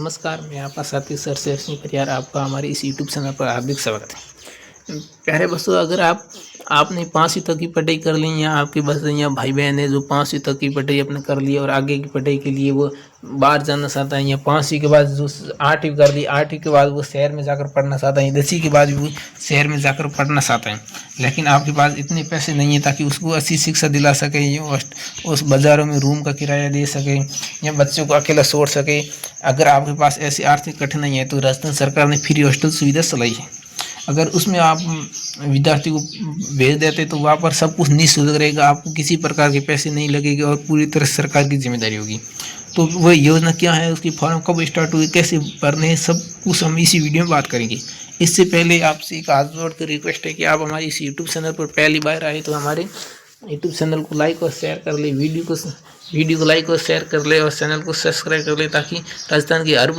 नमस्कार, मैं आपका साथी सर शेर सिंह परियार। आपका हमारे इस यूट्यूब चैनल पर हार्दिक स्वागत है। प्यारे दोस्तों, अगर आपने 5वीं तक की पढ़ाई कर ली या आपके बस या भाई बहन है जो 5वीं तक की पढ़ाई अपने कर ली और आगे की पढ़ाई के लिए वो बाहर जाना चाहता है, या 5वीं के बाद जो 8वीं कर ली, 8वीं के बाद वो शहर में जाकर पढ़ना चाहता है, 10वीं के बाद भी वो शहर में जाकर पढ़ना चाहता है, लेकिन आपके पास इतने पैसे नहीं है ताकि उसको अच्छी शिक्षा दिला सके, उस बाज़ारों में रूम का किराया दे सके या बच्चों को अकेला छोड़ सके। अगर आपके पास ऐसी आर्थिक कठिनाई है तो राजस्थान सरकार ने फ्री हॉस्टल सुविधा चलाई है। अगर उसमें आप विद्यार्थी को भेज देते तो वहाँ पर सब कुछ निःशुल्क रहेगा, आपको किसी प्रकार के पैसे नहीं लगेंगे और पूरी तरह सरकार की जिम्मेदारी होगी। तो वह योजना क्या है, उसकी फॉर्म कब स्टार्ट हुई, कैसे भरने हैं, सब कुछ हम इसी वीडियो में बात करेंगे। इससे पहले आपसे एक हाथ जोड़ कर रिक्वेस्ट है कि आप हमारे इस यूट्यूब चैनल पर पहली बार आए तो हमारे यूट्यूब चैनल को लाइक और शेयर कर ले, वीडियो को लाइक और शेयर कर ले और चैनल को सब्सक्राइब कर ले, ताकि राजस्थान की हर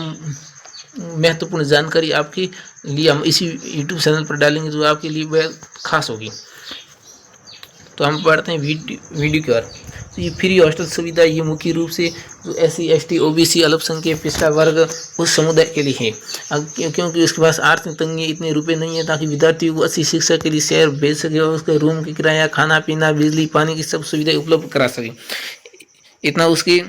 महत्वपूर्ण जानकारी आपके लिए हम इसी यूट्यूब चैनल पर डालेंगे जो आपके लिए बेहद खास होगी। तो हम पढ़ते हैं वीडियो की ओर। तो ये फ्री हॉस्टल सुविधा ये मुख्य रूप से जो SC ST OBC अल्पसंख्यक पिछड़ा वर्ग उस समुदाय के लिए है, क्योंकि उसके पास आर्थिक तंगी इतने रुपए नहीं है ताकि विद्यार्थियों को अच्छी शिक्षा के लिए शहर भेज सके और उसके रूम की किराया, खाना पीना, बिजली पानी की सब सुविधाएं उपलब्ध करा सके। इतना उसकी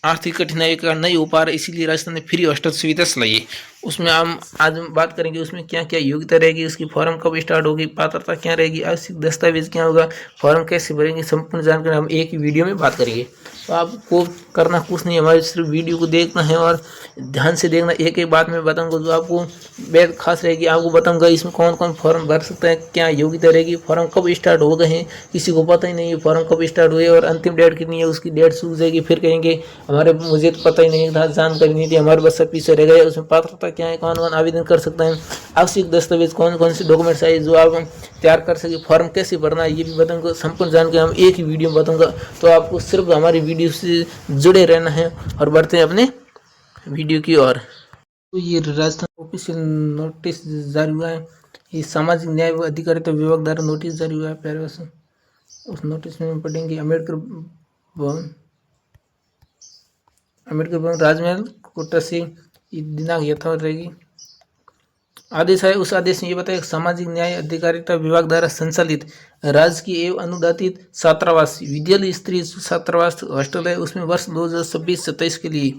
आर्थिक कठिनाई का नहीं हो पा रहा, इसीलिए राजस्थान ने फ्री हॉस्टल सुविधा चलाई है। उसमें हम आज बात करेंगे उसमें क्या क्या योग्यता रहेगी, उसकी फॉर्म कब स्टार्ट होगी, पात्रता क्या रहेगी, आवश्यक दस्तावेज क्या होगा, फॉर्म कैसे भरेंगे, संपूर्ण जानकारी हम एक ही वीडियो में बात करेंगे। तो आपको करना कुछ नहीं, हमारे सिर्फ वीडियो को देखना है और ध्यान से देखना। एक एक बात मैं बताऊंगा जो आपको बेहद खास रहेगी। आपको बताऊंगा इसमें कौन कौन फॉर्म भर सकता है, क्या योग्यता रहेगी, फॉर्म कब स्टार्ट हो गए हैं, किसी को पता ही नहीं है फॉर्म कब स्टार्ट हुए और अंतिम डेट कितनी है, उसकी डेट सूझ जाएगी, फिर कहेंगे मुझे तो पता ही नहीं था, जानकारी नहीं थी, हमारे बस सब पीछे रह गए। उसमें पात्रता क्या है, कौन कौन आवेदन कर सकता है, आवश्यक दस्तावेज कौन कौन से डॉक्यूमेंट्स है जो आप तैयार कर सके, फॉर्म कैसे भरना है ये भी बताऊंगा। संपूर्ण जानकारी हम एक ही वीडियो में बताऊंगा, तो आपको सिर्फ हमारी वीडियो से जुड़े रहना है और बढ़ते हैं अपने वीडियो की ओर। तो ये राजस्थान ऑफिशियल नोटिस जारी हुआ है, ये सामाजिक न्याय व अधिकारिता विभाग द्वारा नोटिस जारी हुआ है। प्यारे उस नोटिस में पढ़ेंगे अम्बेडकर भवन राजमहल कोटा से दिनांक यथावत रहेगी। आदेश है, उस आदेश में ये बताया सामाजिक न्याय अधिकारिता विभाग द्वारा संचालित राजकीय एवं अनुदानित छात्रावास विद्यालय स्त्री छात्रावास हॉस्टल है, उसमें वर्ष 2026-27 के लिए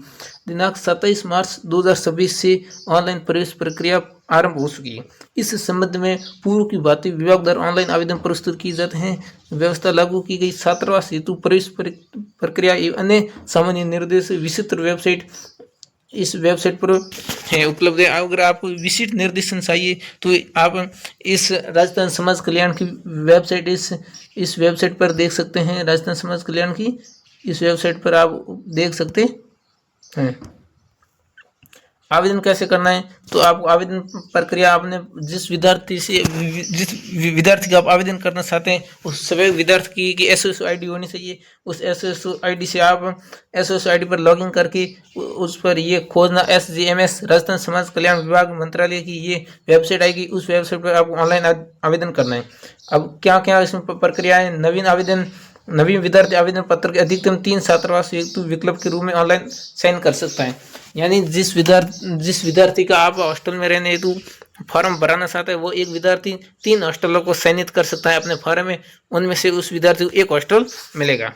दिनांक 27 मार्च 2026 से ऑनलाइन प्रवेश प्रक्रिया आरंभ हो चुकी है। इस संबंध में पूर्व की भांति विभाग द्वारा ऑनलाइन आवेदन प्रस्तुत किए जाते हैं। व्यवस्था लागू की गई छात्रावास हेतु प्रवेश प्रक्रिया एवं अन्य सामान्य निर्देश विस्तृत वेबसाइट इस वेबसाइट पर है उपलब्ध है। अगर आपको विशिष्ट निर्देशन चाहिए तो आप इस राजस्थान समाज कल्याण की वेबसाइट इस वेबसाइट पर देख सकते हैं। राजस्थान समाज कल्याण की इस वेबसाइट पर आप देख सकते हैं। आवेदन कैसे करना है, तो आपको आवेदन प्रक्रिया आपने जिस विद्यार्थी का आप आवेदन करना चाहते हैं उस सभी विद्यार्थी की SSO ID होनी चाहिए। उस SSO ID से आप SSO ID पर लॉगिन करके उस पर ये खोजना SGMS राजस्थान समाज कल्याण विभाग मंत्रालय की ये वेबसाइट आएगी। उस वेबसाइट पर आपको ऑनलाइन आवेदन करना है। अब क्या क्या इसमें प्रक्रिया है, नवीन विद्यार्थी आवेदन पत्र के अधिकतम 3 छात्रावास हेतु विकल्प के रूप में ऑनलाइन साइन कर सकता है। यानी जिस विद्यार्थी का आप हॉस्टल में रहने हेतु फॉर्म भराना चाहता है वो एक विद्यार्थी 3 हॉस्टलों को चयनित कर सकता है अपने फॉर्म में, उनमें से उस विद्यार्थी को एक हॉस्टल मिलेगा।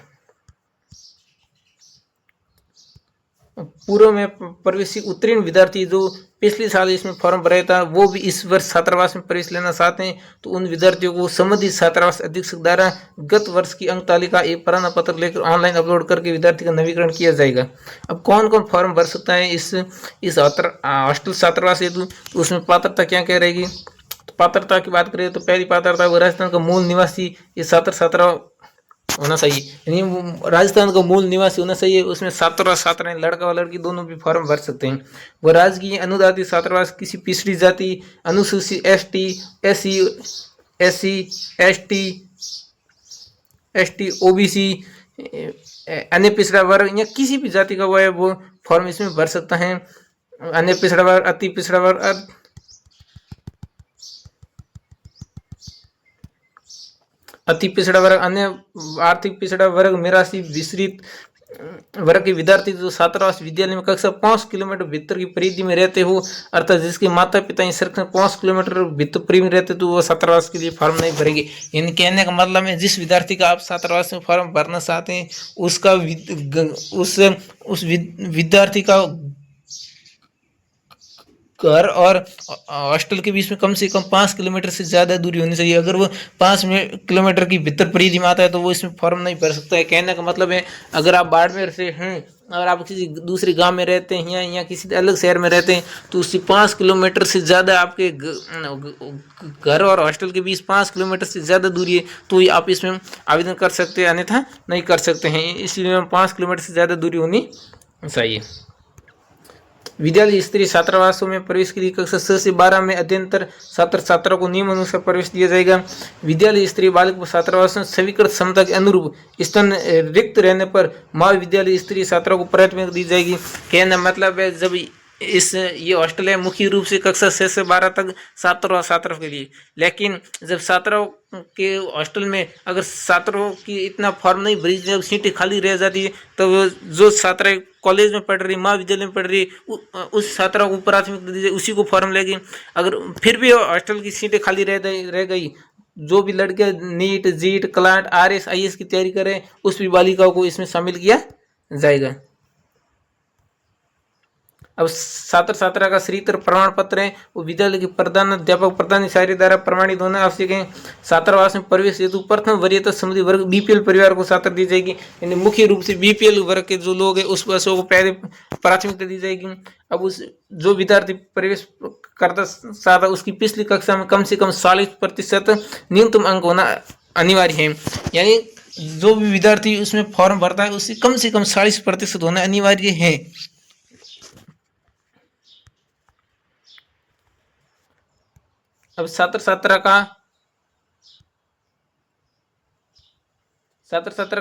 पूर्व में प्रवेशी उत्तीर्ण विद्यार्थी जो पिछले साल इसमें फॉर्म भराया था वो भी इस वर्ष छात्रावास में प्रवेश लेना चाहते हैं तो उन विद्यार्थियों को संबंधित छात्रावास अधीक्षक द्वारा गत वर्ष की अंक तालिका एक प्रमाण पत्र लेकर ऑनलाइन अपलोड करके विद्यार्थी का नवीकरण किया जाएगा। अब कौन कौन फॉर्म भर सकता है इस हॉस्टल छात्रावास हेतु, तो उसमें पात्रता क्या क्या रहेगी। तो पात्रता की बात करें तो पहली पात्रता वो राजस्थान का मूल निवासी ये छात्रा होना चाहिए, यानी राजस्थान का मूल निवासी होना चाहिए। उसमें छात्राएं लड़का व लड़की दोनों भी फॉर्म भर सकते हैं। वो राजकीय अनुदानित छात्रावास किसी पिछड़ी जाति, अनुसूचित SC ST OBC अन्य पिछड़ा वर्ग या किसी भी जाति का वो फॉर्म इसमें भर सकता है। अन्य पिछड़ा वर्ग, अति पिछड़ा वर्ग, अति पिछड़ा वर्ग, अन्य आर्थिक पिछड़ा वर्ग, मेरासी, विस्तृत वर्ग के विद्यार्थी जो छात्रावास विद्यालय में कक्षा 5 किलोमीटर भीतर की परिधि में रहते हो, अर्थात जिसके माता पिता इस सड़क 5 किलोमीटर भीतर परिधि में रहते, तो वो छात्रावास के लिए फॉर्म नहीं भरेंगे। यानी कहने का मतलब है जिस विद्यार्थी का आप छात्रावास में फॉर्म भरना चाहते हैं उसका उस विद्यार्थी का घर और हॉस्टल के बीच में कम से कम 5 किलोमीटर से ज़्यादा दूरी होनी चाहिए। अगर वो 5 किलोमीटर की भीतर परिधि में आता है तो वो इसमें फॉर्म नहीं भर सकता है। कहने का मतलब है अगर आप बाड़मेर से हैं और आप किसी दूसरे गांव में रहते हैं या किसी अलग शहर में रहते हैं तो उससे 5 किलोमीटर से ज़्यादा आपके घर और हॉस्टल के बीच 5 किलोमीटर से ज़्यादा दूरी है तो ही आप इसमें आवेदन कर सकते हैं, अन्यथा नहीं कर सकते हैं। इसलिए 5 किलोमीटर से ज़्यादा दूरी होनी चाहिए। विद्यालय स्तरीय छात्रावासों में प्रवेश के लिए कक्षा 6 से 12 में अध्ययनतर छात्र छात्राओं को नियम अनुसार प्रवेश दिया जाएगा। विद्यालय स्तरीय बालक छात्रावासों में स्वीकृत क्षमता के अनुरूप स्थान रिक्त रहने पर महाविद्यालय स्तरीय छात्राओं को प्राथमिकता दी जाएगी। कहना मतलब है जब ये हॉस्टल है मुख्य रूप से कक्षा 6 से 12 तक छात्रों के लिए, लेकिन जब छात्रों के हॉस्टल में अगर छात्रों की इतना फॉर्म नहीं भरी, जब सीटें खाली रह जाती है तो जो छात्रा कॉलेज में पढ़ रही, महाविद्यालय में पढ़ रही, उस छात्रा को प्राथमिकता दी जाए, उसी को फॉर्म लेगी। अगर फिर भी हॉस्टल की सीटें खाली रह गई, जो भी लड़के नीट जीट क्लाट RS IAS की तैयारी करें उस भी बालिकाओं को इसमें शामिल किया जाएगा। अब छात्र छात्रा का श्रीतर प्रमाण पत्र है वो विद्यालय के प्रधान अध्यापक प्रधानाचार्य द्वारा प्रमाणित होना आवश्यक है। छात्रावास में प्रवेश हेतु प्रथम वरीयता संबंधी वर्ग BPL परिवार को छात्र दी जाएगी। यानी मुख्य रूप से BPL वर्ग के जो लोग हैं उस बच्चों को पहले प्राथमिकता दी जाएगी। अब उस जो विद्यार्थी प्रवेश करता चाहता उसकी पिछली कक्षा में कम से कम 40% न्यूनतम अंक होना अनिवार्य है। यानी जो भी विद्यार्थी उसमें फॉर्म भरता है उससे कम 40% होना अनिवार्य है। अब छात्र छात्रा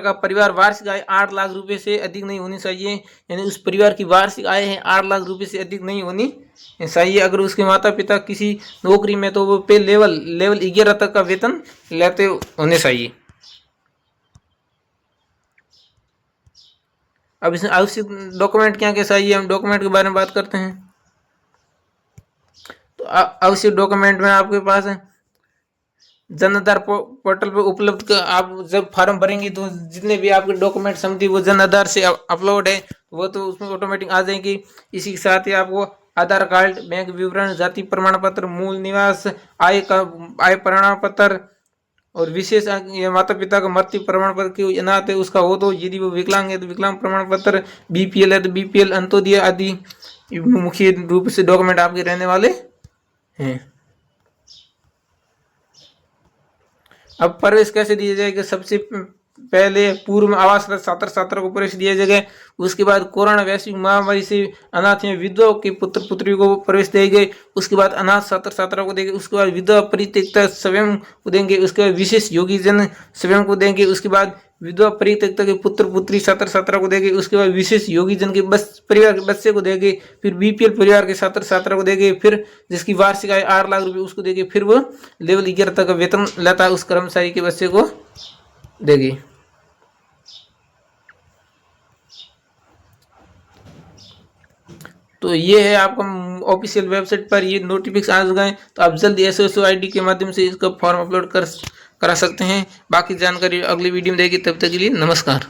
का परिवार वार्षिक आय 8 लाख रुपए से अधिक नहीं होनी चाहिए। यानी उस परिवार की वार्षिक आय है 8 लाख रुपए से अधिक नहीं होनी चाहिए। अगर उसके माता पिता किसी नौकरी में तो वो पे लेवल 11 तक का वेतन लेते होने चाहिए। अब इसमें आवश्यक डॉक्यूमेंट क्या क्या चाहिए, हम डॉक्यूमेंट के बारे में बात करते हैं। तो आवश्यक डॉक्यूमेंट में आपके पास है जन आधार पोर्टल पर उपलब्ध आप जब फॉर्म भरेंगे तो जितने भी आपके डॉक्यूमेंट समझी वो जन आधार से अपलोड है वो तो उसमें ऑटोमेटिक आ जाएंगी। इसी के साथ ही आपको आधार कार्ड, बैंक विवरण, जाति प्रमाण पत्र, मूल निवास, आय प्रमाण पत्र और विशेष माता पिता का मृत्यु प्रमाण पत्र की अनाथ है उसका हो तो, यदि वो विकलांग है तो विकलांग प्रमाण पत्र, BPL है तो BPL, अंत्योदय आदि मुख्य रूप से डॉक्यूमेंट आपके रहने वाले हैं। अब प्रवेश कैसे दिया जाएगा, सबसे पहले पूर्व में आवास छात्र छात्रा को प्रवेश दिया जाएगा। उसके बाद कोरोना वैश्विक महामारी से अनाथ या विधवा के पुत्र पुत्री को प्रवेश देंगे। उसके बाद अनाथ छात्र छात्रा को देंगे। उसके बाद विधवा परित्यक्ता स्वयं को देंगे। उसके बाद विशेष योगी जन स्वयं को देंगे। उसके बाद विधवा परित्यक्ता के पुत्र पुत्री छात्र छात्रा को देंगे। उसके बाद विशेष योगी जन के परिवार के बच्चे को देंगे। फिर BPL परिवार के छात्र छात्रा को देंगे। फिर जिसकी वार्षिक आय 8 लाख रुपए उसको देंगे। फिर वो लेवल 11 तक का वेतन लेता है उस कर्मचारी के बच्चे को देगी। तो ये है आपका ऑफिशियल वेबसाइट पर ये नोटिफिकेशन आ गए, तो आप जल्दी SSO ID के माध्यम से इसका फॉर्म अपलोड करा सकते हैं। बाकी जानकारी अगली वीडियो में देगी। तब तक के लिए नमस्कार।